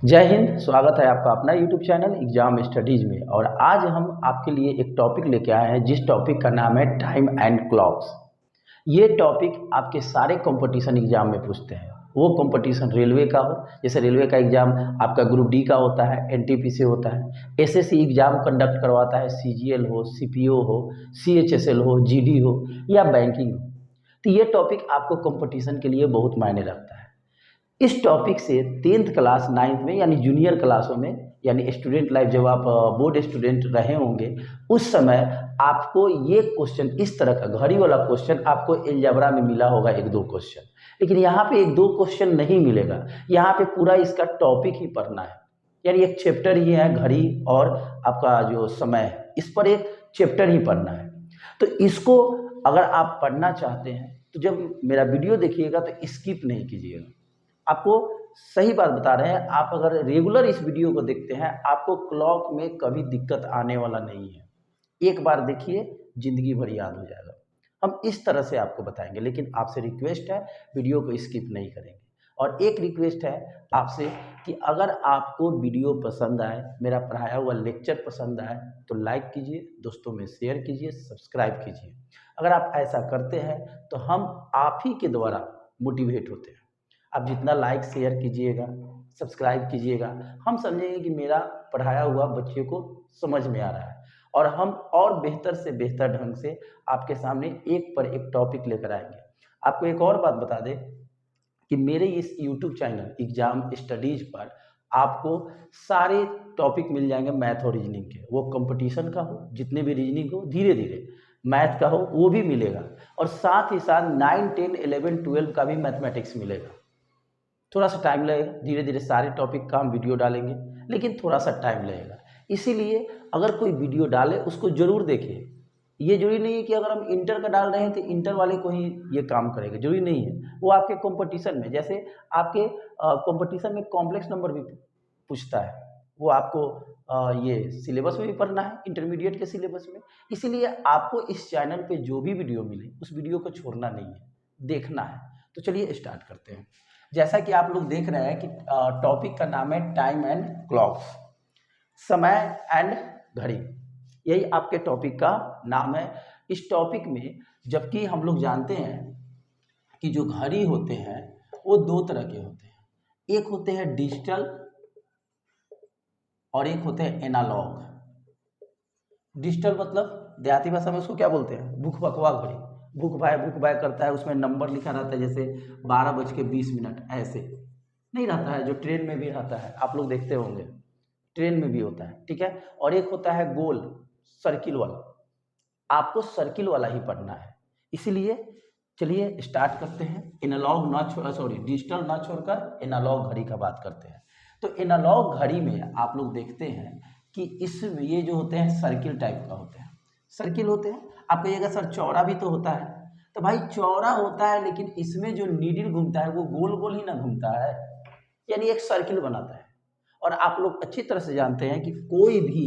जय हिंद। स्वागत है आपका अपना यूट्यूब चैनल एग्जाम स्टडीज में। और आज हम आपके लिए एक टॉपिक लेके आए हैं जिस टॉपिक का नाम है टाइम एंड क्लॉक्स। ये टॉपिक आपके सारे कंपटीशन एग्जाम में पूछते हैं। वो कंपटीशन रेलवे का हो, जैसे रेलवे का एग्जाम आपका ग्रुप डी का होता है, एनटीपीसी होता है, एसएससी एग्जाम कंडक्ट करवाता है, सीजीएल हो, सीपीओ हो, सीएचएसएल हो, जीडी हो या बैंकिंग हो। तो ये टॉपिक आपको कंपटीशन के लिए बहुत मायने रखता है। इस टॉपिक से 10th क्लास 9th में यानी जूनियर क्लासों में, यानी स्टूडेंट लाइफ जब आप बोर्ड स्टूडेंट रहे होंगे उस समय आपको ये क्वेश्चन, इस तरह का घड़ी वाला क्वेश्चन आपको अलजेब्रा में मिला होगा, एक दो क्वेश्चन। लेकिन यहाँ पे एक दो क्वेश्चन नहीं मिलेगा, यहाँ पे पूरा इसका टॉपिक ही पढ़ना है। यानी एक चैप्टर ही है घड़ी और आपका जो समय है, इस पर एक चैप्टर ही पढ़ना है। तो इसको अगर आप पढ़ना चाहते हैं तो जब मेरा वीडियो देखिएगा तो स्किप नहीं कीजिएगा। आपको सही बात बता रहे हैं, आप अगर रेगुलर इस वीडियो को देखते हैं आपको क्लॉक में कभी दिक्कत आने वाला नहीं है। एक बार देखिए, जिंदगी भर याद हो जाएगा। हम इस तरह से आपको बताएंगे, लेकिन आपसे रिक्वेस्ट है वीडियो को स्किप नहीं करेंगे। और एक रिक्वेस्ट है आपसे कि अगर आपको वीडियो पसंद आए, मेरा पढ़ाया हुआ लेक्चर पसंद आए तो लाइक कीजिए, दोस्तों में शेयर कीजिए, सब्सक्राइब कीजिए। अगर आप ऐसा करते हैं तो हम आप ही के द्वारा मोटिवेट होते हैं। आप जितना लाइक शेयर कीजिएगा, सब्सक्राइब कीजिएगा, हम समझेंगे कि मेरा पढ़ाया हुआ बच्चे को समझ में आ रहा है और हम और बेहतर से बेहतर ढंग से आपके सामने एक पर एक टॉपिक लेकर आएंगे। आपको एक और बात बता दें कि मेरे इस यूट्यूब चैनल एग्जाम स्टडीज पर आपको सारे टॉपिक मिल जाएंगे मैथ और रीजनिंग के। वो कंपटीशन का हो, जितने भी रीजनिंग हो, धीरे धीरे मैथ का हो वो भी मिलेगा, और साथ ही साथ 9, 10, 11, 12 का भी मैथमेटिक्स मिलेगा। थोड़ा सा टाइम लगेगा, धीरे धीरे सारे टॉपिक का हम वीडियो डालेंगे, लेकिन थोड़ा सा टाइम लगेगा। इसीलिए अगर कोई वीडियो डाले उसको ज़रूर देखें। ये जरूरी नहीं है कि अगर हम इंटर का डाल रहे हैं तो इंटर वाले को ही ये काम करेगा, जरूरी नहीं है। वो आपके कंपटीशन में, जैसे आपके कंपटीशन में कॉम्प्लेक्स नंबर भी पूछता है, वो आपको ये सिलेबस में भी पढ़ना है, इंटरमीडिएट के सिलेबस में। इसीलिए आपको इस चैनल पे जो भी वीडियो मिले उस वीडियो को छोड़ना नहीं है, देखना है। तो चलिए स्टार्ट करते हैं। जैसा कि आप लोग देख रहे हैं कि टॉपिक का नाम है टाइम एंड क्लॉक्स, समय एंड घड़ी। यही आपके टॉपिक का नाम है। इस टॉपिक में जबकि हम लोग जानते हैं कि जो घड़ी होते हैं वो दो तरह के होते हैं, एक होते हैं डिजिटल और एक होते हैं एनालॉग। डिजिटल मतलब देहाती भाषा में उसको क्या बोलते हैं, भूख भकवा घड़ी। भूख भाई करता है, उसमें नंबर लिखा रहता है, जैसे 12:20 ऐसे नहीं रहता है, जो ट्रेन में भी रहता है, आप लोग देखते होंगे ट्रेन में भी होता है, ठीक है। और एक होता है गोल, सर्किल वाला। आपको सर्किल वाला ही पढ़ना है। इसीलिए चलिए स्टार्ट करते हैं। एनालॉग ना छोड़ सॉरी डिजिटल ना छोड़कर एनालॉग घड़ी का बात करते हैं। तो एनालॉग घड़ी में आप लोग देखते हैं कि इसमें ये जो होते हैं सर्किल टाइप का होते हैं, सर्किल होते हैं। आप कहिएगा सर चौड़ा भी तो होता है, तो भाई चौड़ा होता है, लेकिन इसमें जो नीडल घूमता है वो गोल गोल ही ना घूमता है, यानी एक सर्किल बनाता है। और आप लोग अच्छी तरह से जानते हैं कि कोई भी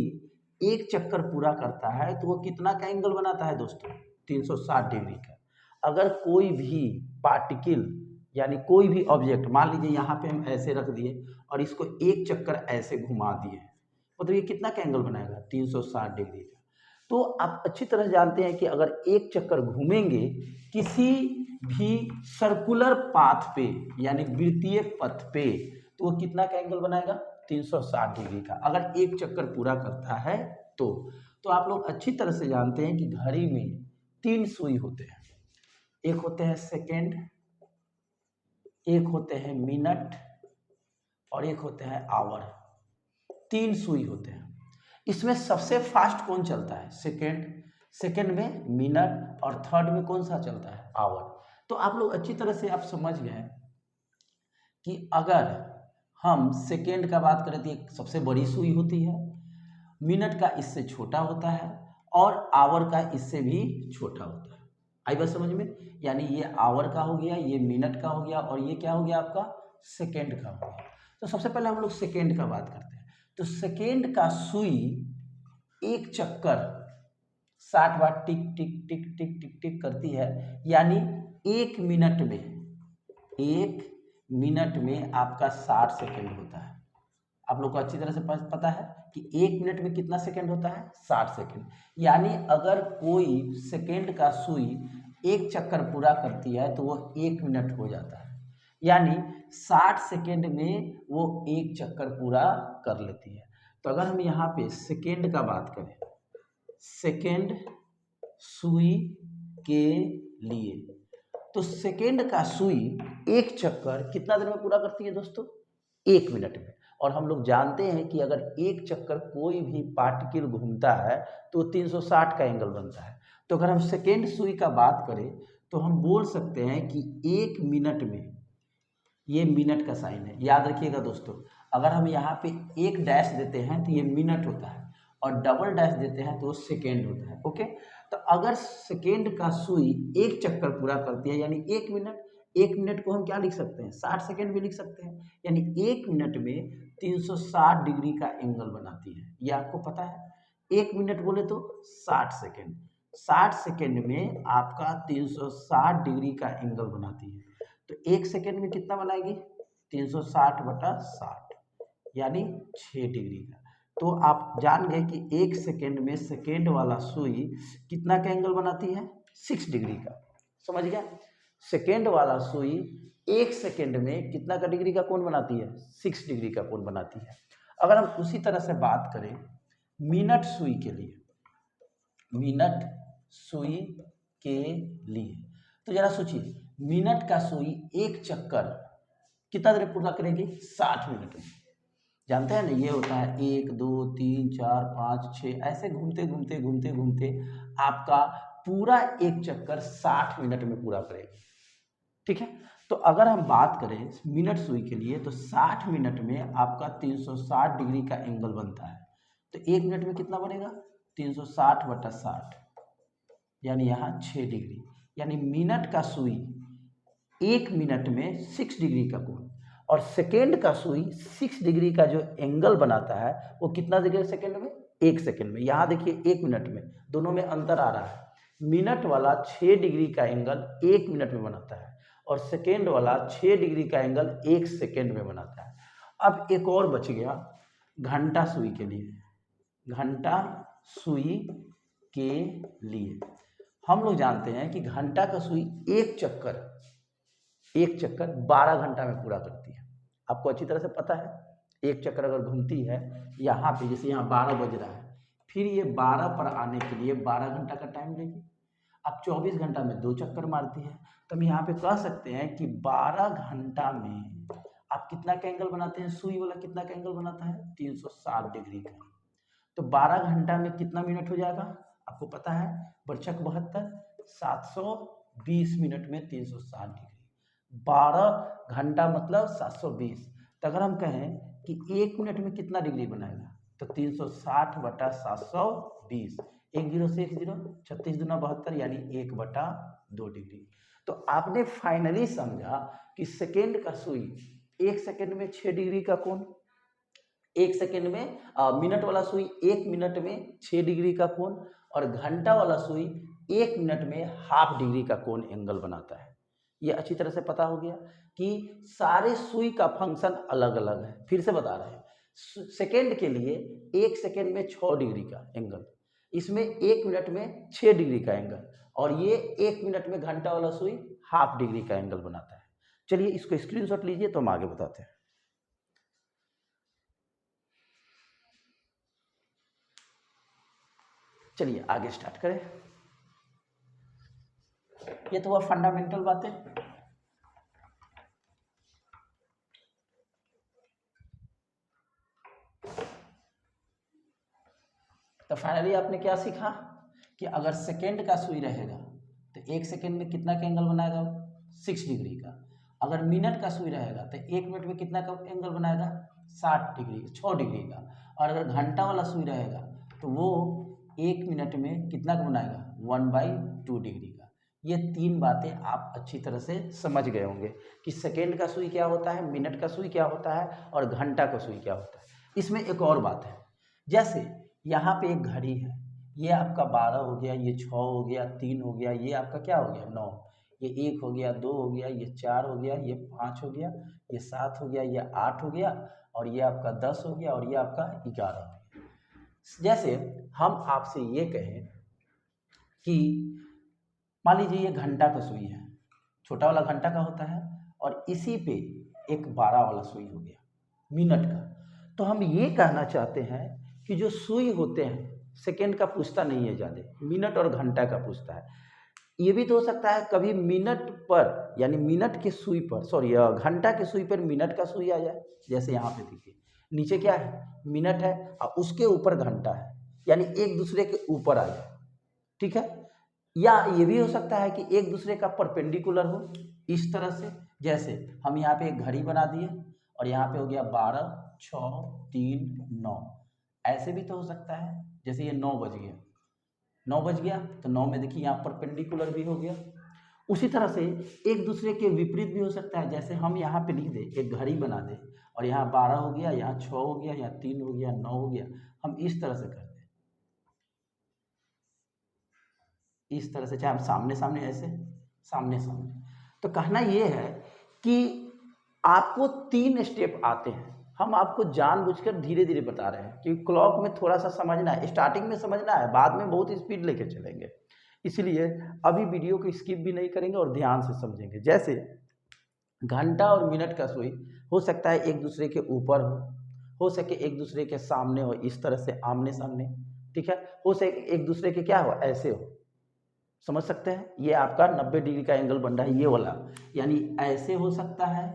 एक चक्कर पूरा करता है तो वो कितना का एंगल बनाता है दोस्तों, 360 डिग्री का। अगर कोई भी पार्टिकल यानी कोई भी ऑब्जेक्ट, मान लीजिए यहाँ पे हम ऐसे रख दिए और इसको एक चक्कर ऐसे घुमा दिए, मतलब ये कितना का एंगल बनाएगा, 360 डिग्री का। तो आप अच्छी तरह जानते हैं कि अगर एक चक्कर घूमेंगे किसी भी सर्कुलर पाथ पे यानी वृत्तीय पथ पे, तो वो कितना का एंगल बनाएगा, 360 डिग्री का, अगर एक चक्कर पूरा करता है तो आप लोग अच्छी तरह से जानते हैं कि घड़ी में 3 सुई होते हैं। एक होते हैं सेकेंड, एक होते हैं मिनट और एक होते हैं आवर। 3 सुई होते हैं। इसमें सबसे फास्ट कौन चलता है, सेकेंड, सेकेंड में मिनट और थर्ड में कौन सा चलता है, आवर। तो आप लोग अच्छी तरह से आप समझ गए कि अगर हम सेकेंड का बात करें तो एक सबसे बड़ी सुई होती है, मिनट का इससे छोटा होता है और आवर का इससे भी छोटा होता है। आई बात समझ में, यानी ये आवर का हो गया, ये मिनट का हो गया और ये क्या हो गया आपका, सेकेंड का हो गया। तो सबसे पहले हम लोग सेकेंड का बात करते हैं। तो सेकेंड का सुई एक चक्कर 60 बार टिक टिक टिक टिक टिक टिक करती है, यानी एक मिनट में आपका 60 सेकेंड होता है। आप लोग को अच्छी तरह से पता है कि 1 मिनट में कितना सेकंड होता है, 60 सेकंड। यानी अगर कोई सेकंड का सुई एक चक्कर पूरा करती है तो वो 1 मिनट हो जाता है, यानी 60 सेकंड में वो एक चक्कर पूरा कर लेती है। तो अगर हम यहाँ पे सेकंड का बात करें, सेकंड सुई के लिए, तो सेकेंड का सुई एक चक्कर कितना देर में पूरा करती है दोस्तों, 1 मिनट में। और हम लोग जानते हैं कि अगर एक चक्कर कोई भी पार्टिकल घूमता है तो 360 का एंगल बनता है। तो अगर हम सेकेंड सुई का बात करें तो हम बोल सकते हैं कि 1 मिनट में, ये मिनट का साइन है, याद रखिएगा दोस्तों। अगर हम यहाँ पे एक डैश देते हैं तो ये मिनट होता है, और डबल डैश देते हैं तो वो सेकेंड होता है। ओके, तो अगर सेकेंड का सुई एक चक्कर पूरा करती है यानी 1 मिनट, 1 मिनट को हम क्या लिख सकते हैं, 60 सेकेंड भी लिख सकते हैं, यानी 1 मिनट में 360 डिग्री का एंगल बनाती है। ये आपको पता है, 1 मिनट बोले तो 60 सेकेंड, 60 सेकेंड में आपका 360 डिग्री का एंगल बनाती है। तो 1 सेकेंड में कितना बनाएगी, 360/60 यानी 6 डिग्री का। तो आप जान गए कि 1 सेकेंड में सेकेंड वाला सुई कितना का एंगल बनाती है, 6 डिग्री का। समझ गया, सेकेंड वाला सुई 1 सेकेंड में कितना का डिग्री का कोण बनाती है, 6 डिग्री का कोण बनाती है। अगर हम उसी तरह से बात करें मिनट सुई के लिए, मिनट सुई के लिए, तो जरा सोचिए, मिनट का सुई एक चक्कर कितना देर पूरा करेगी, 60 मिनट में। जानते हैं ना, ये होता है 1 2 3 4 5 6, ऐसे घूमते घूमते घूमते घूमते आपका पूरा एक चक्कर 60 मिनट में पूरा करेगी। ठीक है, तो अगर हम बात करें मिनट सुई के लिए तो 60 मिनट में आपका 360 डिग्री का एंगल बनता है। तो 1 मिनट में कितना बनेगा, 360/60 यानी यहाँ 6 डिग्री, यानी मिनट का सुई 1 मिनट में 6 डिग्री का कोण, और सेकेंड का सुई 6 डिग्री का जो एंगल बनाता है वो कितना डिग्री सेकेंड में, 1 सेकेंड में। यहाँ देखिए 1 मिनट में, दोनों में अंतर आ रहा है। मिनट वाला 6 डिग्री का एंगल 1 मिनट में बनाता है, और सेकेंड वाला 6 डिग्री का एंगल 1 सेकेंड में बनाता है। अब एक और बच गया घंटा सुई के लिए, घंटा सुई के लिए हम लोग जानते हैं कि घंटा का सुई एक चक्कर 12 घंटा में पूरा करती है। आपको अच्छी तरह से पता है, एक चक्कर अगर घूमती है यहाँ पे, जैसे यहाँ 12 बज रहा है, फिर ये 12 पर आने के लिए 12 घंटा का टाइम लेगी। अब 24 घंटा में 2 चक्कर मारती है, तो हम यहाँ पे कह सकते हैं कि 12 घंटा में आप कितना का एंगल बनाते हैं, सुई वाला कितना का एंगल बनाता है, 360 डिग्री का। तो 12 घंटा में कितना मिनट हो जाएगा, आपको पता है, बरछक 72, 720 मिनट में 360 डिग्री, 12 घंटा मतलब 720। तो अगर हम कहें कि 1 मिनट में कितना डिग्री बनाएगा, तो 360/720, 1 0 से 1 0, 36 दूना 72 यानी 1/2 डिग्री। तो आपने फाइनली समझा कि सेकेंड का सुई 1 सेकेंड में 6 डिग्री का कोण, 1 सेकेंड में मिनट वाला सुई 1 मिनट में 6 डिग्री का कोण, और घंटा वाला सुई 1 मिनट में ½ डिग्री का कोण एंगल बनाता है। ये अच्छी तरह से पता हो गया कि सारे सुई का फंक्शन अलग अलग है। फिर से बता रहे हैं, सेकेंड के लिए 1 सेकेंड में 6 डिग्री का एंगल, इसमें 1 मिनट में 6 डिग्री का एंगल, और ये 1 मिनट में घंटा वाला सुई ½ डिग्री का एंगल बनाता है। चलिए इसको स्क्रीनशॉट लीजिए तो हम आगे बताते हैं। चलिए आगे स्टार्ट करें। ये तो वह फंडामेंटल बातें। तो फाइनली आपने क्या सीखा कि अगर सेकेंड का सुई रहेगा तो 1 सेकेंड में कितना का एंगल बनाएगा, 6 डिग्री का। अगर मिनट का सुई रहेगा तो 1 मिनट में कितना का एंगल बनाएगा, 6 डिग्री का। और अगर घंटा वाला सुई रहेगा तो वो 1 मिनट में कितना का बनाएगा, 1/2 डिग्री का। ये 3 बातें आप अच्छी तरह से समझ गए होंगे कि सेकेंड का सुई क्या होता है, मिनट का सुई क्या होता है, और घंटा का सुई क्या होता है। इसमें एक और बात है, जैसे यहाँ पे एक घड़ी है, ये आपका 12 हो गया, ये 6 हो गया, 3 हो गया, ये आपका क्या हो गया, 9, ये 1 हो गया, 2 हो गया, ये 4 हो गया, ये 5 हो गया, ये 7 हो गया, ये 8 हो गया, और ये आपका 10 हो गया और ये आपका 11 हो गया। जैसे हम आपसे ये कहें कि मान लीजिए ये घंटा का सुई है, छोटा वाला घंटा का होता है, और इसी पे एक 12 वाला सुई हो गया मिनट का। तो हम ये कहना चाहते हैं कि जो सुई होते हैं सेकेंड का पूछता नहीं है ज़्यादा, मिनट और घंटा का पूछता है। ये भी तो हो सकता है कभी मिनट पर यानी मिनट के सुई पर सॉरी घंटा के सुई पर मिनट का सुई आ जाए। जैसे यहाँ पे देखिए नीचे क्या है, मिनट है और उसके ऊपर घंटा है, यानी एक दूसरे के ऊपर आ जाए, ठीक है। या ये भी हो सकता है कि एक दूसरे का परपेंडिकुलर हो इस तरह से। जैसे हम यहाँ पे एक घड़ी बना दिए और यहाँ पे हो गया 12, 6, 3, 9, ऐसे भी तो हो सकता है। जैसे ये 9 बज गया, 9 बज गया तो 9 में देखिए यहाँ परपेंडिकुलर भी हो गया। उसी तरह से एक दूसरे के विपरीत भी हो सकता है। जैसे हम यहाँ पे लिख दे, एक घड़ी बना दे और यहाँ 12 हो गया, यहाँ 6 हो गया, यहाँ 3 हो गया, 9 हो गया, हम इस तरह से कर दें, इस तरह से, चाहे हम सामने सामने ऐसे सामने सामने। तो कहना ये है कि आपको 3 स्टेप आते हैं, हम आपको जानबूझकर धीरे धीरे बता रहे हैं कि क्लॉक में थोड़ा सा समझना है, स्टार्टिंग में समझना है, बाद में बहुत स्पीड लेके चलेंगे। इसलिए अभी वीडियो को स्किप भी नहीं करेंगे और ध्यान से समझेंगे। जैसे घंटा और मिनट का सुई हो सकता है एक दूसरे के ऊपर हो सके एक दूसरे के सामने हो, इस तरह से आमने सामने, ठीक है। हो सके एक दूसरे के क्या हो, ऐसे हो, समझ सकते हैं। ये आपका 90 डिग्री का एंगल बन रहा है ये वाला, यानी ऐसे हो सकता है,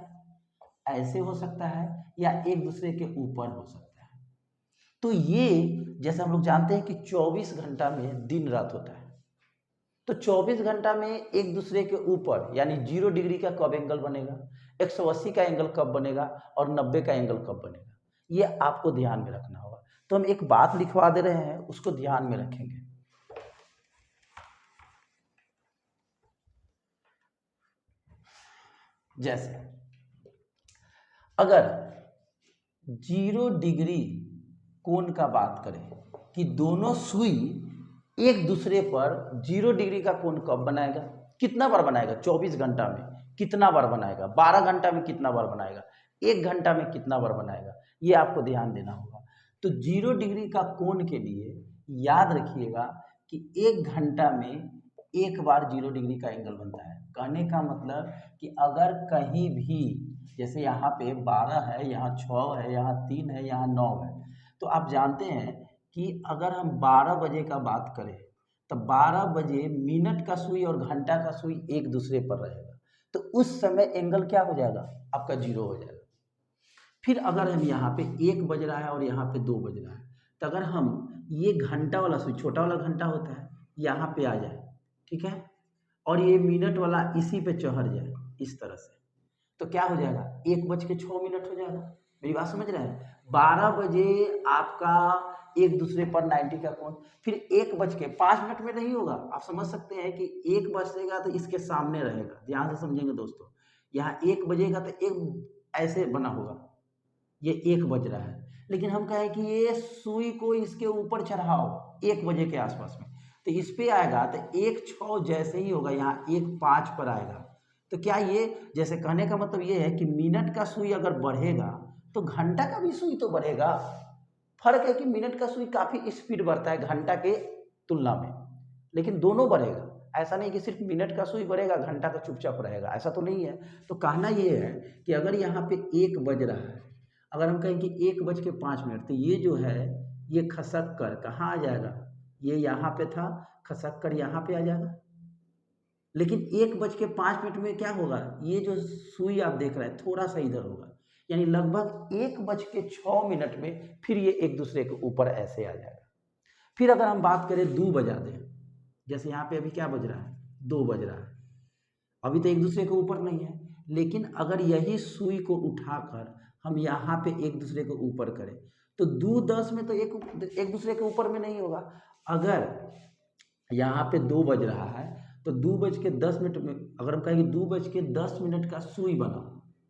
ऐसे हो सकता है, या एक दूसरे के ऊपर हो सकता है। तो ये जैसे हम लोग जानते हैं कि 24 घंटा में दिन रात होता है, तो 24 घंटा में एक दूसरे के ऊपर यानी 0 डिग्री का कब एंगल बनेगा, 180 का एंगल कब बनेगा और 90 का एंगल कब बनेगा, ये आपको ध्यान में रखना होगा। तो हम एक बात लिखवा दे रहे हैं, उसको ध्यान में रखेंगे। जैसे अगर 0 डिग्री कोण का बात करें कि दोनों सुई एक दूसरे पर 0 डिग्री का कोण कब बनाएगा, कितना बार बनाएगा, 24 घंटा में कितना बार बनाएगा, 12 घंटा में कितना बार बनाएगा, 1 घंटा में कितना बार बनाएगा, ये आपको ध्यान देना होगा। तो 0 डिग्री का कोण के लिए याद रखिएगा कि 1 घंटा में एक बार 0 डिग्री का एंगल बनता है। कहने का मतलब कि अगर कहीं भी जैसे यहाँ पे 12 है, यहाँ 6 है, यहाँ 3 है, यहाँ 9 है, तो आप जानते हैं कि अगर हम 12 बजे का बात करें तो 12 बजे मिनट का सुई और घंटा का सुई एक दूसरे पर रहेगा, तो उस समय एंगल क्या हो जाएगा, आपका 0 हो जाएगा। फिर अगर हम यहाँ पे 1 बज रहा है और यहाँ पे 2 बज रहा है, तो अगर हम ये घंटा वाला सुई, छोटा वाला घंटा होता है, यहाँ पे आ जाए, ठीक है, और ये मिनट वाला इसी पे चढ़ जाए इस तरह से, तो क्या हो जाएगा, 1:06 हो जाएगा। मेरी बात समझ रहे हैं। 12 बजे आपका एक दूसरे पर 90 का कोण, फिर 1:05 में नहीं होगा। आप समझ सकते हैं कि 1 बजेगा तो इसके सामने रहेगा, ध्यान से समझेंगे दोस्तों। यहाँ 1 बजेगा तो एक ऐसे बना होगा, ये 1 बज रहा है, लेकिन हम कहें कि ये सुई को इसके ऊपर चढ़ाओ 1 बजे के आसपास में, तो इस पे आएगा तो 1:06 जैसे ही होगा, यहाँ 1:05 पर आएगा। तो क्या ये, जैसे कहने का मतलब ये है कि मिनट का सुई अगर बढ़ेगा तो घंटा का भी सुई तो बढ़ेगा। फर्क है कि मिनट का सुई काफ़ी स्पीड बढ़ता है घंटा के तुलना में, लेकिन दोनों बढ़ेगा। ऐसा नहीं कि सिर्फ मिनट का सुई बढ़ेगा घंटा का चुपचाप रहेगा, ऐसा तो नहीं है। तो कहना ये है कि अगर यहाँ पे 1 बज रहा है, अगर हम कहें कि 1:05, तो ये जो है ये खसक कर कहाँ आ जाएगा, ये यहाँ पे था, खसक कर यहाँ पे आ जाएगा। लेकिन 1:05 में क्या होगा, ये जो सुई आप देख रहे हैं थोड़ा सा इधर होगा, यानी लगभग 1:06 में फिर ये एक दूसरे के ऊपर ऐसे आ जाएगा। फिर अगर हम बात करें 2 बजा दें, जैसे यहाँ पे अभी क्या बज रहा है, 2 बज रहा है, अभी तो एक दूसरे के ऊपर नहीं है, लेकिन अगर यही सुई को उठाकर हम यहाँ पे एक दूसरे के ऊपर करें तो 2:10 में तो एक दूसरे के ऊपर में नहीं होगा। अगर यहाँ पे 2 बज रहा है तो 2:10 में अगर हम कहेंगे 2:10 का सुई बनाओ,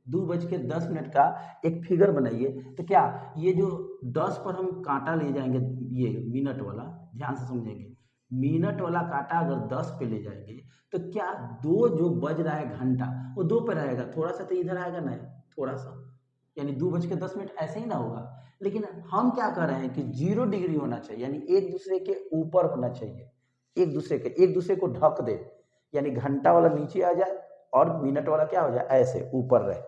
2:10 का एक फिगर बनाइए, तो क्या ये जो 10 पर हम कांटा ले जाएंगे, ये मिनट वाला, ध्यान से समझेंगे, मिनट वाला कांटा अगर 10 पे ले जाएंगे तो क्या 2 जो बज रहा है घंटा वो 2 पे रहेगा, थोड़ा सा तो इधर आएगा ना, थोड़ा सा, यानी 2:10 ऐसे ही ना होगा। लेकिन हम क्या कर रहे हैं कि 0 डिग्री होना चाहिए, यानी एक दूसरे के ऊपर होना चाहिए, एक दूसरे को ढक दे, यानी घंटा वाला नीचे आ जाए और मिनट वाला क्या हो जाए, ऐसे ऊपर रहे।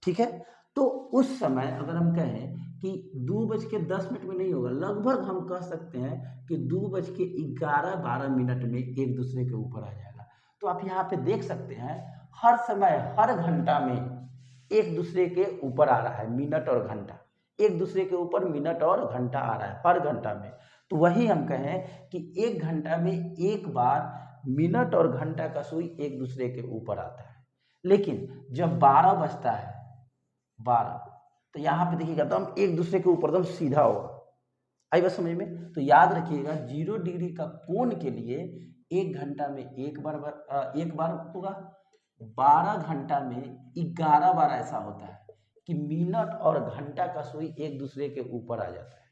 ठीक है, तो उस समय अगर हम कहें कि 2:10 में नहीं होगा, लगभग हम कह सकते हैं कि 2:11-12 में एक दूसरे के ऊपर आ जाएगा। तो आप यहाँ पे देख सकते हैं हर समय हर घंटा में एक दूसरे के ऊपर आ रहा है मिनट और घंटा, एक दूसरे के ऊपर मिनट और घंटा आ रहा है हर घंटा में। तो वही हम कहें कि एक घंटा में एक बार मिनट और घंटा का सुई एक दूसरे के ऊपर आता है। लेकिन जब 12 बजता है, 12, तो यहाँ पे देखिएगा एकदम एक दूसरे के ऊपर एकदम सीधा होगा। आई बात समझ में? तो याद रखिएगा 0 डिग्री का कोण के लिए एक घंटा में एक बार होगा, 12 घंटा में 11 बार ऐसा होता है कि मिनट और घंटा का सुई एक दूसरे के ऊपर आ जाता है,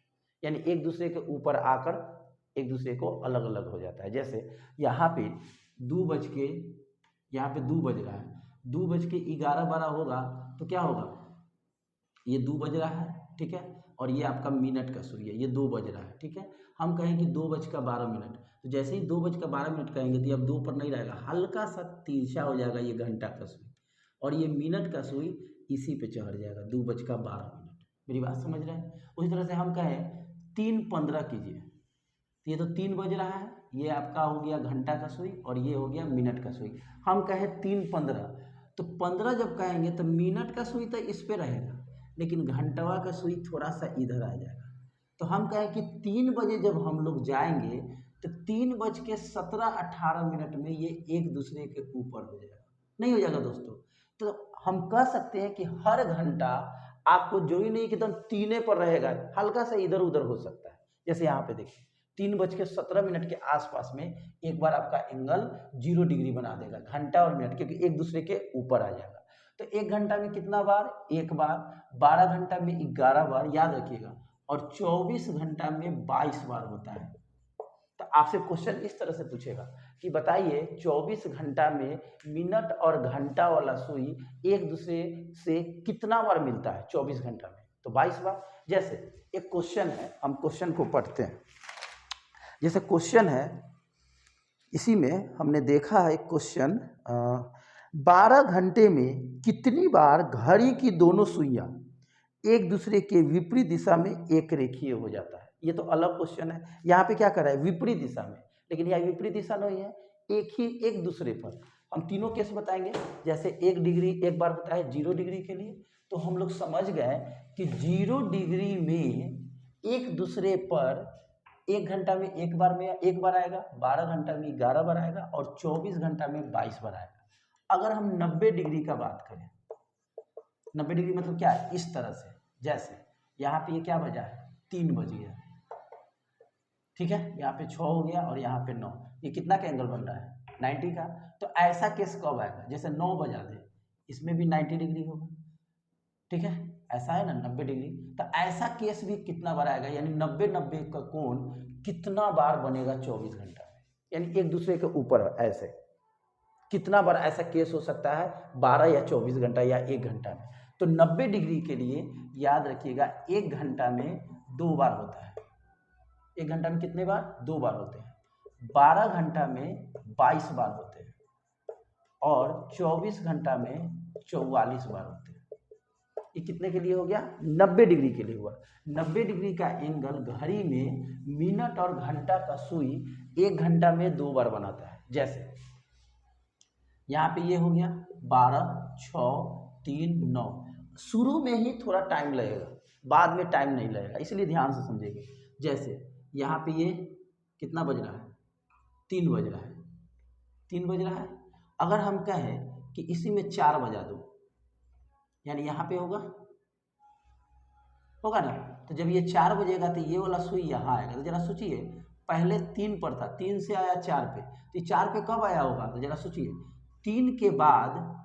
यानी एक दूसरे के ऊपर आकर एक दूसरे को अलग अलग हो जाता है। जैसे यहाँ पे 2 बज के, यहाँ पे 2 बज रहा है, 2:11 होगा तो क्या होगा, ये 2 बज रहा है, ठीक है, और ये आपका मिनट का सुई है, ये 2 बज रहा है, ठीक है। हम कहें कि 2:12, तो जैसे ही 2:12 कहेंगे तो ये अब 2 पर नहीं रहेगा, हल्का सा तिरछा हो जाएगा ये घंटा का सुई, और ये मिनट का सुई इसी पे चढ़ जाएगा 2:12। मेरी बात समझ रहे हैं? उसी तरह से हम कहें 3:15 कीजिए, तो ये तो 3 बज रहा है, ये आपका हो गया घंटा का सुई और ये हो गया मिनट का सुई। हम कहें 3:15, तो 15 जब कहेंगे तो मिनट का सुई तो इस पे रहेगा, लेकिन घंटवा का सुई थोड़ा सा इधर आ जाएगा। तो हम कहें कि 3 बजे जब हम लोग जाएंगे तो 3:17-18 में ये एक दूसरे के ऊपर हो जाएगा, नहीं हो जाएगा दोस्तों। तो हम कह सकते हैं कि हर घंटा आपको जरूरी नहीं कि एकदम 3 पर रहेगा, हल्का सा इधर उधर हो सकता है। जैसे यहाँ पे देखिए 3:17 के आसपास में एक बार आपका एंगल 0 डिग्री बना देगा, घंटा और मिनट, क्योंकि एक दूसरे के ऊपर आ जाएगा। तो एक घंटा में कितना बार, एक बार, 12 घंटा में 11 बार, याद रखिएगा, और 24 घंटा में 22 बार होता है। तो आपसे क्वेश्चन इस तरह से पूछेगा कि बताइए 24 घंटा में मिनट और घंटा वाला सुई एक दूसरे से कितना बार मिलता है 24 घंटा में, तो 22 बार। जैसे एक क्वेश्चन है, हम क्वेश्चन को पढ़ते हैं। जैसे क्वेश्चन है, इसी में हमने देखा है क्वेश्चन, 12 घंटे में कितनी बार घड़ी की दोनों सुइयां एक दूसरे के विपरीत दिशा में एक रेखीय हो जाता है। ये तो अलग क्वेश्चन है, यहाँ पे क्या कर रहा है, विपरीत दिशा में, लेकिन यहाँ विपरीत दिशा नहीं है, एक दूसरे पर। हम तीनों केस बताएंगे। जैसे 1 डिग्री एक बार होता है 0 डिग्री के लिए, तो हम लोग समझ गए कि 0 डिग्री में एक दूसरे पर एक घंटा में एक बार आएगा, 12 घंटा में 11 बार आएगा, और 24 घंटा में 22 बार आएगा। अगर हम 90 डिग्री का बात करें, 90 डिग्री मतलब क्या है, इस तरह से, जैसे यहाँ पे ये क्या बजा है, 3 बज गया, ठीक है, यहाँ पे 6 हो गया और यहाँ पे 9, ये कितना का एंगल बन रहा है, 90 का। तो ऐसा केस कब आएगा, जैसे 9 बजा दे, इसमें भी 90 डिग्री होगा, ठीक है, ऐसा है ना 90 डिग्री। तो ऐसा केस भी कितना बार आएगा, यानी 90-90 का कोण कितना बार बनेगा 24 घंटा में, यानी एक दूसरे के ऊपर ऐसे कितना बार ऐसा केस हो सकता है, 12 या 24 घंटा या 1 घंटा में। तो 90 डिग्री के लिए याद रखिएगा 1 घंटा में 2 बार होता है, 1 घंटा में कितने बार, 2 बार होते हैं, 12 घंटा में 22 बार होते हैं, और 24 घंटा में 44 बार होते हैं। ये कितने के लिए हो गया, 90 डिग्री के लिए हुआ। 90 डिग्री का एंगल घड़ी में मिनट और घंटा का सुई 1 घंटा में 2 बार बनाता है। जैसे यहाँ पे ये हो गया 12, 6, 3, 9, शुरू में ही थोड़ा टाइम लगेगा, बाद में टाइम नहीं लगेगा, इसलिए ध्यान से समझेंगे। जैसे यहाँ पे ये कितना बज रहा है, 3 बज रहा है, 3 बज रहा है। अगर हम कहें कि इसी में 4 बजा दो, यानी यहाँ पे होगा ना, तो जब ये 4 बजेगा तो ये वाला सुई यहाँ आएगा। तो जरा सोचिए, पहले 3 पर था, 3 से आया 4 पे, तो 4 पे कब आया होगा, तो जरा सोचिए, 3 के बाद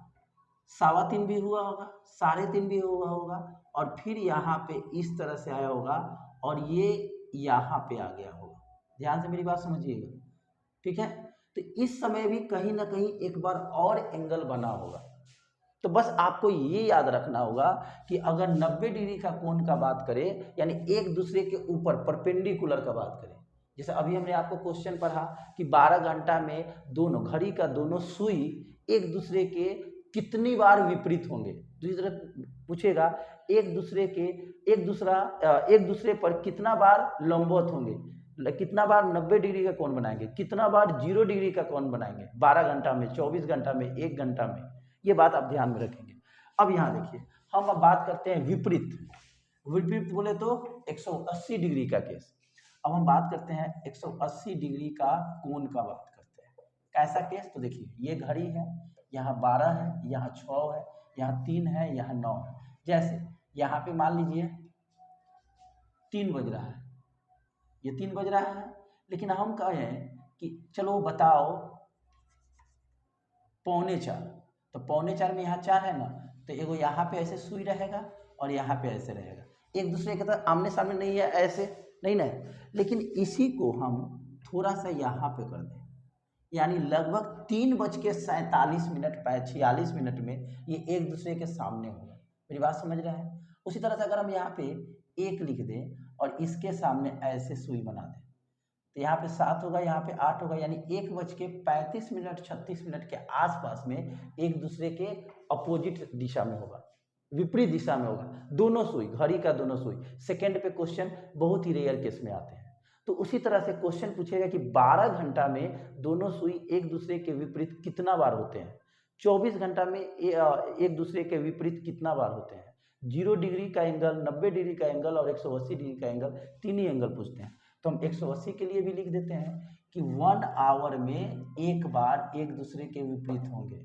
3.25 भी हुआ होगा, 3.5 भी हुआ होगा, और फिर यहाँ पे इस तरह से आया होगा, और ये यहाँ पे आ गया होगा। ध्यान से मेरी बात समझिएगा, ठीक है। तो इस समय भी कहीं ना कहीं एक बार और एंगल बना होगा, तो बस आपको ये याद रखना होगा कि अगर 90 डिग्री का कोण का बात करें, यानी एक दूसरे के ऊपर परपेंडिकुलर का बात करें, जैसे अभी हमने आपको क्वेश्चन पढ़ा कि 12 घंटा में दोनों घड़ी का दोनों सुई एक दूसरे के कितनी बार विपरीत होंगे। दूसरी तरह पूछेगा एक दूसरे पर कितना बार लंबवत होंगे, कितना बार 90 डिग्री का कोण बनाएंगे, कितना बार 0 डिग्री का कोण बनाएंगे 12 घंटा में, 24 घंटा में, 1 घंटा में। ये बात आप ध्यान में रखेंगे। अब यहाँ देखिए, हम अब बात करते हैं विपरीत। विपरीत बोले तो 180 डिग्री का केस। अब हम बात करते हैं 180 डिग्री का कोण का बात करते हैं। कैसा केस? तो देखिए, ये घड़ी है, यहाँ 12 है, यहाँ 6 है, यहाँ 3 है, यहाँ 9 है। जैसे यहाँ पे मान लीजिए 3 बज रहा है, ये 3 बज रहा है, लेकिन हम कहें कि चलो बताओ 3:45, तो 3:45 में यहाँ 4 है ना, तो एगो यहाँ पे ऐसे सुई रहेगा और यहाँ पे ऐसे रहेगा, एक दूसरे के साथ आमने सामने नहीं है, ऐसे नहीं ना है। लेकिन इसी को हम थोड़ा सा यहाँ पे कर दें, यानी लगभग 3:47 46 मिनट में ये एक दूसरे के सामने होगा। मेरी बात समझ रहे हैं? उसी तरह से अगर हम यहाँ पे 1 लिख दें और इसके सामने ऐसे सुई बना दें, तो यहाँ पे 7 होगा, यहाँ पे 8 होगा, यानी 1:35 36 मिनट के आसपास में एक दूसरे के अपोजिट दिशा में होगा, विपरीत दिशा में होगा, दोनों सुई, घड़ी का दोनों सुई। सेकेंड पे क्वेश्चन बहुत ही रेयर केस में आते हैं। तो उसी तरह से क्वेश्चन पूछेगा कि 12 घंटा में दोनों सुई एक दूसरे के विपरीत कितना बार होते हैं, 24 घंटा में एक दूसरे के विपरीत कितना बार होते हैं, 0 डिग्री का एंगल, 90 डिग्री का एंगल और 180 डिग्री का एंगल, तीन ही एंगल पूछते हैं। तो हम 180 के लिए भी लिख देते हैं कि 1 आवर में एक बार एक दूसरे के विपरीत होंगे,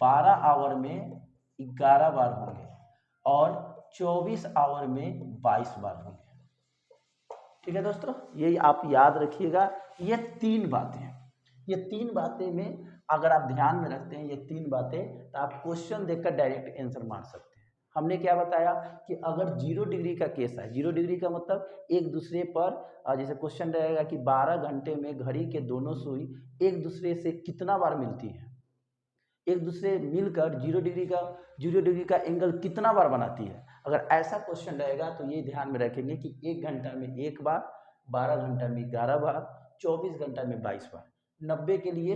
12 आवर में 11 बार होंगे और 24 आवर में 22 बार होंगे। ठीक है दोस्तों, यही आप याद रखिएगा। ये 3 बातें हैं, ये 3 बातें में अगर आप ध्यान में रखते हैं ये 3 बातें, तो आप क्वेश्चन देखकर डायरेक्ट आंसर मार सकते हैं। हमने क्या बताया कि अगर 0 डिग्री का केस है, 0 डिग्री का मतलब एक दूसरे पर, जैसे क्वेश्चन रहेगा कि 12 घंटे में घड़ी के दोनों सुई एक दूसरे से कितना बार मिलती हैं, एक दूसरे मिलकर 0 डिग्री का एंगल कितना बार बनाती है। अगर ऐसा क्वेश्चन रहेगा तो ये ध्यान में रखेंगे कि 1 घंटा में 1 बार, 12 घंटा में 11 बार, 24 घंटा में 22 बार, 90 के लिए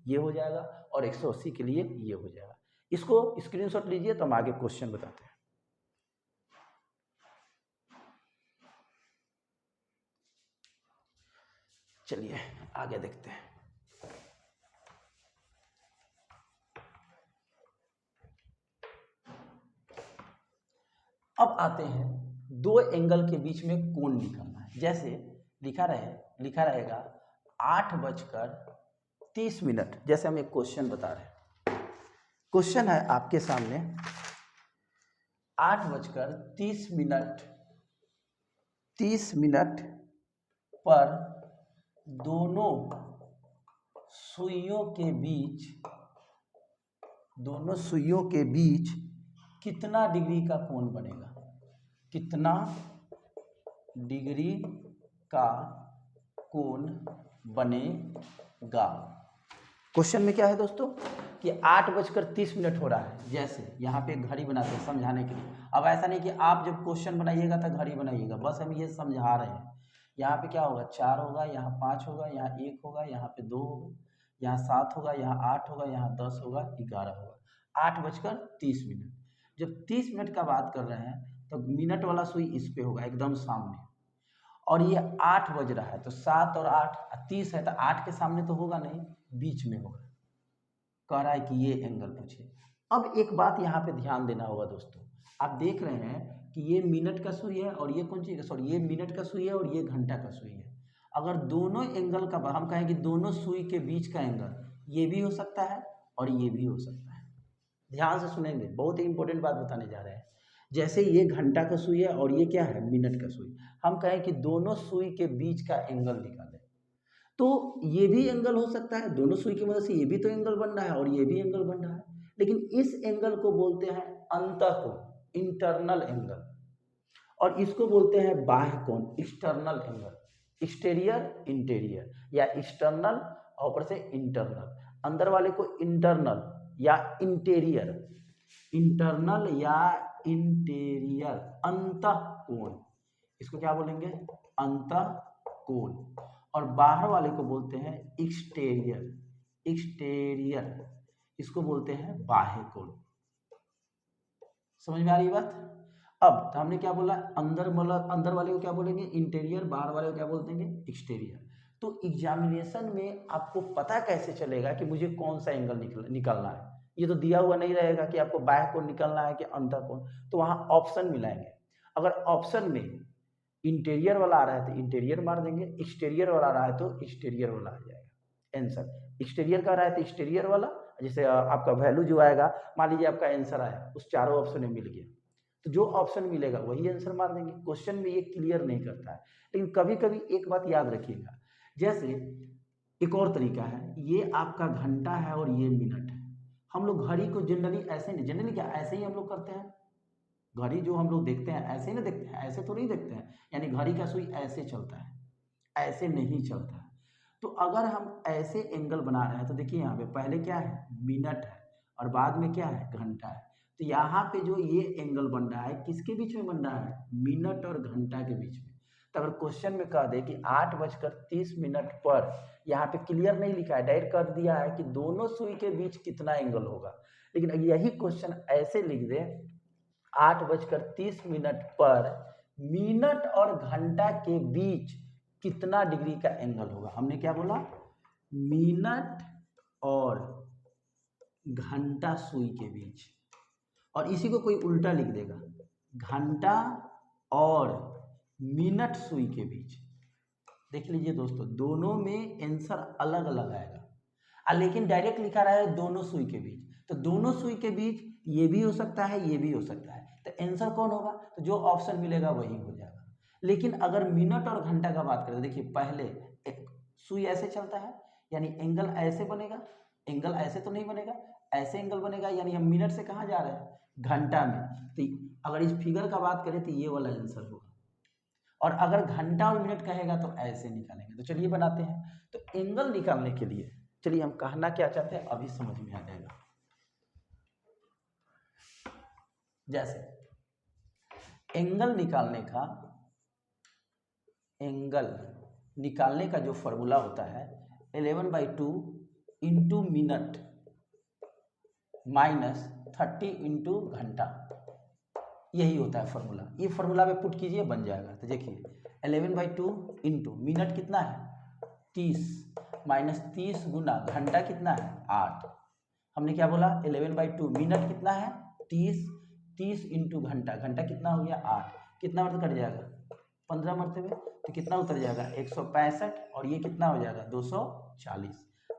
ये हो जाएगा और 180 के लिए ये हो जाएगा। इसको स्क्रीनशॉट लीजिए तो हम आगे क्वेश्चन बताते हैं। चलिए आगे देखते हैं। अब आते हैं 2 एंगल के बीच में कोण निकालना है। जैसे लिखा रहेगा 8:30। जैसे हम एक क्वेश्चन बता रहे हैं, क्वेश्चन है आपके सामने 8:30 पर दोनों सुइयों के बीच कितना डिग्री का कोण बनेगा, कितना डिग्री का कोण बनेगा। क्वेश्चन में क्या है दोस्तों कि 8:30 हो रहा है। जैसे यहाँ पे घड़ी बनाते हैं समझाने के लिए। अब ऐसा नहीं कि आप जब क्वेश्चन बनाइएगा तो घड़ी बनाइएगा, बस हम ये समझा रहे हैं। यहाँ पे क्या होगा, 4 होगा, यहाँ 5 होगा, यहाँ 1 होगा, यहाँ पे 2 होगा, यहाँ 7 होगा, यहाँ 8 होगा, यहाँ 10 होगा, 11 होगा। 8:30। जब 30 मिनट का बात कर रहे हैं तो मिनट वाला सुई इस पे होगा एकदम सामने, और ये 8 बज रहा है तो 7 और 8 30 है, तो 8 के सामने तो होगा नहीं, बीच में होगा। कह रहा है कि ये एंगल पूछिए। अब एक बात यहाँ पे ध्यान देना होगा दोस्तों, आप देख रहे हैं कि ये मिनट का सुई है और ये कौन चीज़, सॉरी, ये मिनट का सुई है और ये घंटा का सुई है। अगर दोनों एंगल का हम कहें कि दोनों सुई के बीच का एंगल ये भी हो सकता है और ये भी हो सकता है। ध्यान से सुनेंगे, बहुत ही इंपॉर्टेंट बात बताने जा रहे हैं। जैसे ये घंटा का सुई है और ये क्या है, मिनट का सुई। हम कहें कि दोनों सुई के बीच का एंगल निकालें, तो ये भी एंगल हो सकता है, दोनों सुई की मदद से ये भी तो एंगल बन रहा है और ये भी एंगल बन रहा है। लेकिन इस एंगल को बोलते हैं अंतःकोण, इंटरनल एंगल, और इसको बोलते हैं बाह्य कोण, एक्सटर्नल एंगल। एक्सटीरियर इंटीरियर, या एक्सटर्नल और ऊपर से इंटरनल। अंदर वाले को इंटरनल या इंटीरियर, इंटरनल या इंटीरियर अंतः कोण, इसको क्या बोलेंगे? अंतः कोण। और बाहर वाले को बोलते हैं एक्सटीरियर, एक्सटीरियर इसको बोलते हैं बाह्य कोण। समझ में आ रही बात? अब तो हमने क्या बोला, अंदर मतलब अंदर वाले को क्या बोलेंगे? इंटीरियर, बाहर वाले को क्या बोल देंगे? एक्सटीरियर। तो एग्जामिनेशन में आपको पता कैसे चलेगा कि मुझे कौन सा एंगल निकालना है? ये तो दिया हुआ नहीं रहेगा कि आपको बाह्य कोण निकालना है कि अंतः कोण, तो वहाँ ऑप्शन मिलाएंगे। अगर ऑप्शन में इंटीरियर वाला आ रहा है तो इंटीरियर मार देंगे, एक्सटीरियर वाला आ रहा है तो एक्सटीरियर वाला आ जाएगा आंसर। एक्सटीरियर का आ रहा है तो एक्सटीरियर वाला, जैसे आपका वैल्यू जो आएगा, मान लीजिए आपका आंसर आया उस चारों ऑप्शन में मिल गया, तो जो ऑप्शन मिलेगा वही आंसर मार देंगे। क्वेश्चन में ये क्लियर नहीं करता है, लेकिन कभी कभी एक बात याद रखिएगा, जैसे एक और तरीका है, ये आपका घंटा है और ये मिनट है। हम लोग घड़ी को जनरली ऐसे नहीं, जनरली क्या ऐसे ही हम लोग करते हैं, घड़ी जो हम लोग देखते हैं ऐसे ही ना देखते हैं, ऐसे तो नहीं देखते हैं, यानी घड़ी का सुई ऐसे चलता है, ऐसे नहीं चलता है। तो अगर हम ऐसे एंगल बना रहे हैं तो देखिए यहाँ पे पहले क्या है? मिनट है, और बाद में क्या है? घंटा है। तो यहाँ पे जो ये एंगल बन रहा है किसके बीच में बन रहा है? मिनट और घंटा के बीच में। तो अगर क्वेश्चन में कह दे कि 8:30 पर, यहाँ पे क्लियर नहीं लिखा है, डायरेक्ट कर दिया है कि दोनों सुई के बीच कितना एंगल होगा, लेकिन यही क्वेश्चन ऐसे लिख दे 8:30 पर मिनट और घंटा के बीच कितना डिग्री का एंगल होगा। हमने क्या बोला? मिनट और घंटा सुई के बीच, और इसी को कोई उल्टा लिख देगा, घंटा और मिनट सुई के बीच। देख लीजिए दोस्तों, दोनों में आंसर अलग अलग आएगा, लेकिन डायरेक्ट लिखा रहा है दोनों सुई के बीच, तो दोनों सुई के बीच ये भी हो सकता है, ये भी हो सकता है, तो आंसर कौन होगा? तो जो ऑप्शन मिलेगा वही हो जाएगा। लेकिन अगर मिनट और घंटा का बात करें, देखिए पहले एक सुई ऐसे चलता है, यानी एंगल ऐसे बनेगा, एंगल ऐसे तो नहीं बनेगा, ऐसे एंगल बनेगा, यानी हम मिनट से कहाँ जा रहे हैं? घंटा में। तो अगर इस फिगर का बात करें तो ये वाला आंसर होगा, और अगर घंटा और मिनट कहेगा तो ऐसे निकालेंगे। तो चलिए बनाते हैं। तो एंगल निकालने के लिए चलिए हम कहना क्या चाहते हैं अभी समझ में आ जाएगा। जैसे एंगल निकालने का जो फॉर्मूला होता है 11/2 इंटू मिनट माइनस 30 इंटू घंटा, यही होता है फॉर्मूला। ये फॉर्मूला में पुट कीजिए, बन जाएगा। तो देखिए 11/2 इंटू मिनट कितना है? 30 माइनस 30 गुना घंटा कितना है? 8। हमने क्या बोला? 11/2 मिनट कितना है? 30, 30 इंटू घंटा, घंटा कितना हो गया? 8। कितना मरतबा कट जाएगा? 15 मरतबे, तो कितना उतर जाएगा? 165, और ये कितना हो जाएगा? 240।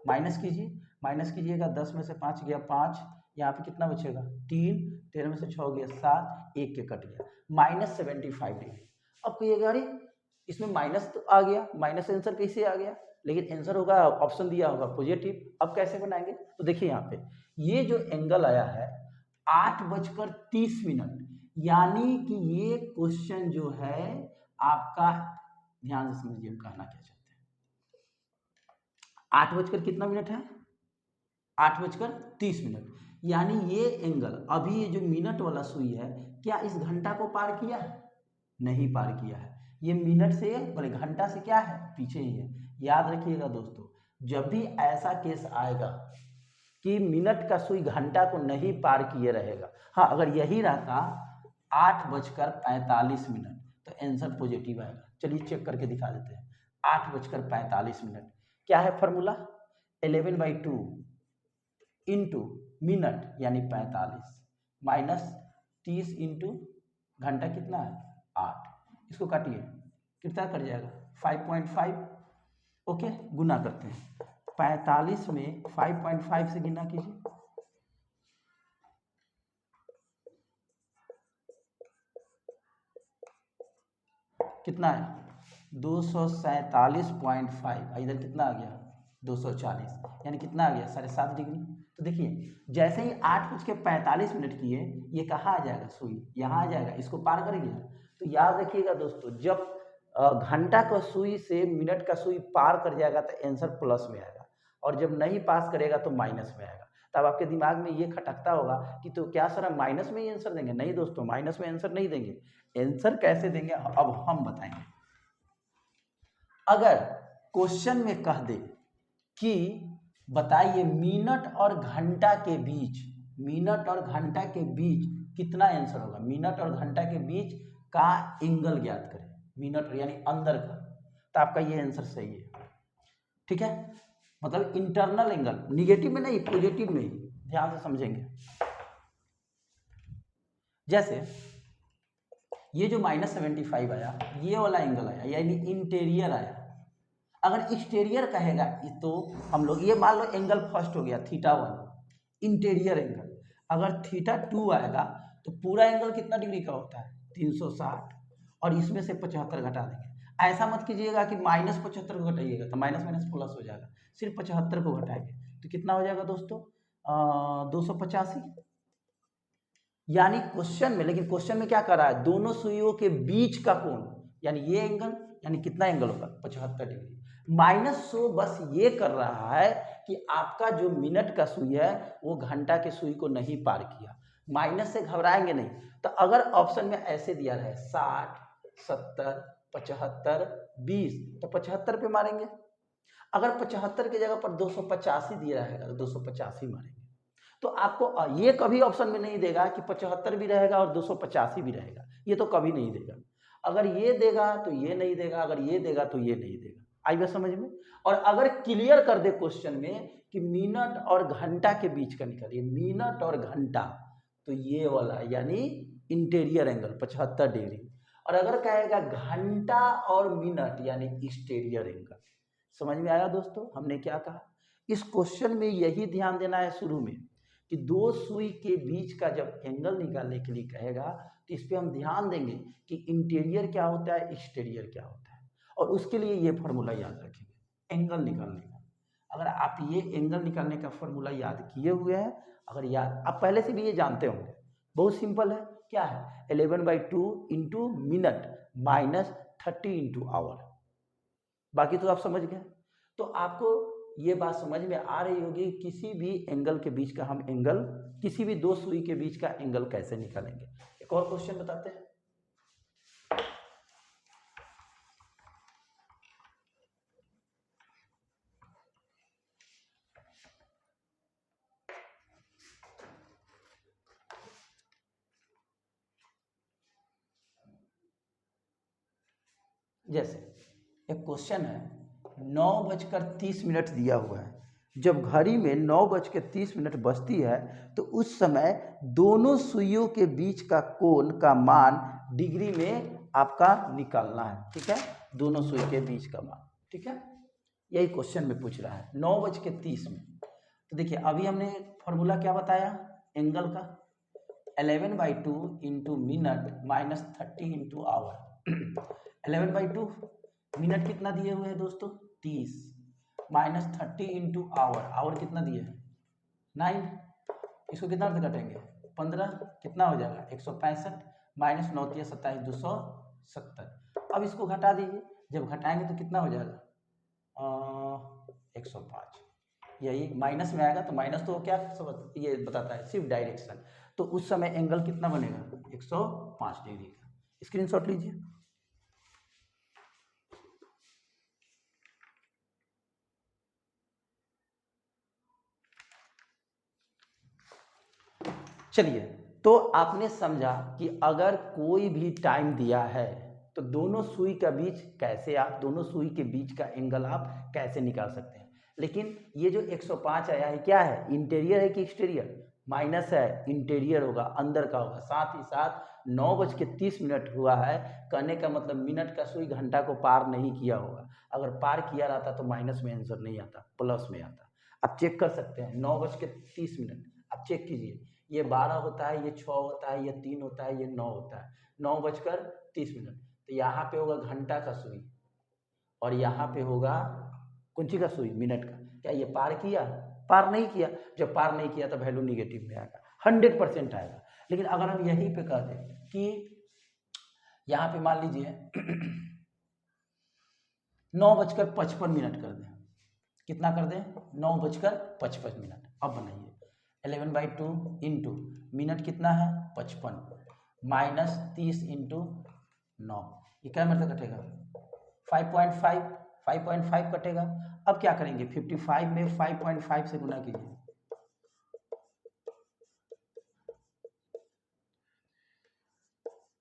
माइनस कीजिए, माइनस कीजिएगा, 10 में से 5 गया 5, यहाँ पे कितना बचेगा? 3, 13 में से 6 गया 7, 1 के कट गया, -75 डिग्री। अब कहिएगा अरे इसमें माइनस तो आ गया, माइनस आंसर कैसे आ गया? लेकिन आंसर होगा, ऑप्शन दिया होगा पॉजिटिव। अब कैसे बनाएंगे? तो देखिए यहाँ पे ये जो एंगल आया है 8:30, यानी कि ये क्वेश्चन जो है आपका, ध्यान से समझिए हम कहना क्या चाहते हैं। 8 कितना मिनट है? 8:30, यानी ये एंगल, अभी ये जो मिनट वाला सुई है, क्या इस घंटा को पार किया है? नहीं पार किया है। ये मिनट से बोले घंटा से क्या है? पीछे ही है। याद रखिएगा दोस्तों, जब भी ऐसा केस आएगा कि मिनट का सुई घंटा को नहीं पार किए रहेगा, हाँ अगर यही रहता 8:45, तो आंसर पॉजिटिव आएगा। चलिए चेक करके दिखा देते हैं। 8:45, क्या है फॉर्मूला? 11/2 इंटू मिनट यानी 45 माइनस 30 इंटू घंटा कितना है? 8। इसको काटिए, कितना कट जाएगा? 5.5। ओके, गुना करते हैं। 45 में 5.5 से गुना कीजिए, कितना है? 247.5। इधर कितना आ गया? 240, यानी कितना आ गया? 7.5 डिग्री। तो देखिए जैसे ही 8:45 किए, ये कहाँ आ जाएगा? सुई यहाँ आ जाएगा, इसको पार करेगी ना। तो याद रखिएगा दोस्तों, जब घंटा का सुई से मिनट का सुई पार कर जाएगा तो आंसर प्लस में आएगा, और जब नहीं पास करेगा तो माइनस में आएगा। तब आपके दिमाग में ये खटकता होगा कि तो क्या सर हम माइनस में ही आंसर देंगे? नहीं दोस्तों, माइनस में आंसर नहीं देंगे। आंसर कैसे देंगे अब हम बताएंगे। अगर क्वेश्चन में कह दे कि बताइए मिनट और घंटा के बीच, मिनट और घंटा के बीच कितना आंसर होगा, मिनट और घंटा के बीच का एंगल ज्ञात करें, मिनट यानी अंदर का, तो आपका ये आंसर सही है। ठीक है, मतलब इंटरनल एंगल, निगेटिव में नहीं पॉजिटिव में ही, ध्यान से समझेंगे। जैसे ये जो -75 आया, ये वाला एंगल आया यानी इंटीरियर आया। अगर एक्सटीरियर कहेगा तो हम लोग ये मान लो एंगल फर्स्ट हो गया θ1, इंटीरियर एंगल। अगर θ2 आएगा तो पूरा एंगल कितना डिग्री का होता है? 360, और इसमें से 75 घटा देंगे। ऐसा मत कीजिएगा कि -75 को घटाइएगा तो माइनस माइनस प्लस हो जाएगा, सिर्फ 75 को घटाएंगे तो कितना हो जाएगा दोस्तों? 285। यानी क्वेश्चन में, लेकिन क्वेश्चन में क्या कर रहा है? दोनों सुइयों के बीच का कोण, यानी ये एंगल, यानी कितना एंगल होगा? 75 डिग्री। -100 बस ये कर रहा है कि आपका जो मिनट का सुई है वो घंटा के सुई को नहीं पार किया। माइनस से घबराएंगे नहीं। तो अगर ऑप्शन में ऐसे दिया रहे 60, 70, 75, 20, तो 75 पे मारेंगे। अगर 75 की जगह पर 285 दिया रहेगा तो 285 मारेंगे। तो आपको ये कभी ऑप्शन में नहीं देगा कि 75 भी रहेगा और 285 भी रहेगा, ये तो कभी नहीं देगा। अगर ये देगा तो ये नहीं देगा, अगर ये देगा तो ये नहीं देगा। आई बात समझ में? और अगर क्लियर कर दे क्वेश्चन में कि मिनट और घंटा के बीच का निकालिए, मिनट और घंटा, तो ये वाला यानी इंटीरियर एंगल 75 डिग्री। और अगर कहेगा घंटा और मिनट यानी एक्सटीरियर एंगल। समझ में आया दोस्तों हमने क्या कहा? इस क्वेश्चन में यही ध्यान देना है शुरू में कि दो सुई के बीच का जब एंगल निकालने के लिए कहेगा तो इस पे हम ध्यान देंगे कि इंटीरियर क्या होता है, एक्सटीरियर क्या होता है, और उसके लिए ये फार्मूला याद रखेंगे एंगल निकालने का। अगर आप ये एंगल निकालने का फार्मूला याद किए हुए हैं, अगर याद आप पहले से भी ये जानते होंगे, बहुत सिंपल है। क्या है? 11/2 इंटू मिनट -30 इंटू आवर। बाकी तो आप समझ गए। तो आपको ये बात समझ में आ रही होगी किसी भी एंगल के बीच का हम एंगल, किसी भी दो सुई के बीच का एंगल कैसे निकालेंगे। एक और क्वेश्चन बताते हैं। जैसे एक क्वेश्चन है, 9:30 दिया हुआ है। जब घड़ी में 9:30 बजती है तो उस समय दोनों सुइयों के बीच का कोण का मान डिग्री में आपका निकालना है। ठीक है, दोनों सुई के बीच का मान। ठीक है, यही क्वेश्चन में पूछ रहा है 9:30 में। तो देखिए अभी हमने फॉर्मूला क्या बताया एंगल का, 11/2 into minute -30 into hour. 11/2 minute कितना दिए हुए हैं दोस्तों? 30, -30 इंटू आवर, आवर कितना दिए हैं? 9। इसको कितना से कटेंगे? 15, कितना हो जाएगा? 165 -9 × 27 270। अब इसको घटा दीजिए, जब घटाएंगे तो कितना हो जाएगा? 105। यही माइनस में आएगा तो माइनस तो क्या ये बताता है? सिर्फ डायरेक्शन। तो उस समय एंगल कितना बनेगा? 105 डिग्री का। स्क्रीनशॉट लीजिए। चलिए, तो आपने समझा कि अगर कोई भी टाइम दिया है तो दोनों सुई का बीच कैसे, आप दोनों सुई के बीच का एंगल आप कैसे निकाल सकते हैं। लेकिन ये जो 105 आया है क्या है? इंटीरियर है कि एक्सटीरियर? माइनस है, इंटीरियर होगा, अंदर का होगा। साथ ही साथ 9:30 हुआ है, कहने का मतलब मिनट का सुई घंटा को पार नहीं किया होगा। अगर पार किया रहता तो माइनस में आंसर नहीं आता, प्लस में आता। आप चेक कर सकते हैं 9:30, आप चेक कीजिए, ये 12 होता है, ये 6 होता है, ये 3 होता है, ये 9 होता है। 9:30, तो यहाँ पे होगा घंटा का सुई और यहाँ पे होगा कौन सी का सुई? मिनट का। क्या ये पार किया? पार नहीं किया। जब पार नहीं किया तो वैल्यू निगेटिव में आएगा, 100% आएगा। लेकिन अगर हम यहीं पे कह दें कि यहाँ पे मान लीजिए 9:55 कर दें, कितना कर दें? 9:55। अब बनाइए 11/2 इंटू मिनट कितना है 55 माइनस 30 इंटू 9, ये क्या मतलब कटेगा 5.5 कटेगा। अब क्या करेंगे 55 में 5.5 से गुना कीजिए,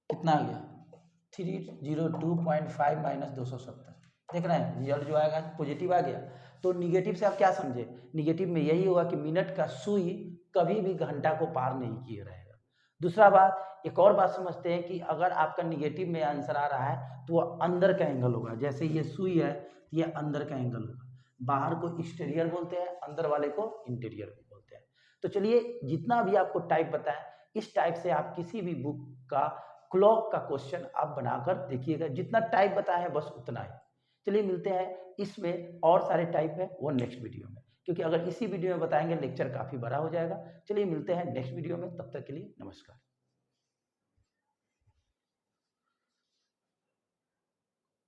कितना आ गया 302.5 माइनस 270। देख रहे हैं रिजल्ट जो आएगा पॉजिटिव आ गया। तो निगेटिव से आप क्या समझे, निगेटिव में यही होगा कि मिनट का सुई कभी भी घंटा को पार नहीं किए रहेगा। दूसरा बात, एक और बात समझते हैं कि अगर आपका निगेटिव में आंसर आ रहा है तो वह अंदर का एंगल होगा। जैसे ये सुई है तो ये अंदर का एंगल होगा। बाहर को एक्सटीरियर बोलते हैं, अंदर वाले को इंटीरियर बोलते हैं। तो चलिए, जितना भी आपको टाइप बताएं, इस टाइप से आप किसी भी बुक का क्लॉक का क्वेश्चन आप बनाकर देखिएगा। जितना टाइप बताया है बस उतना ही। चलिए मिलते हैं, इसमें और सारे टाइप है वो नेक्स्ट वीडियो में, क्योंकि अगर इसी वीडियो में बताएंगे लेक्चर काफ़ी बड़ा हो जाएगा। चलिए मिलते हैं नेक्स्ट वीडियो में, तब तक के लिए नमस्कार।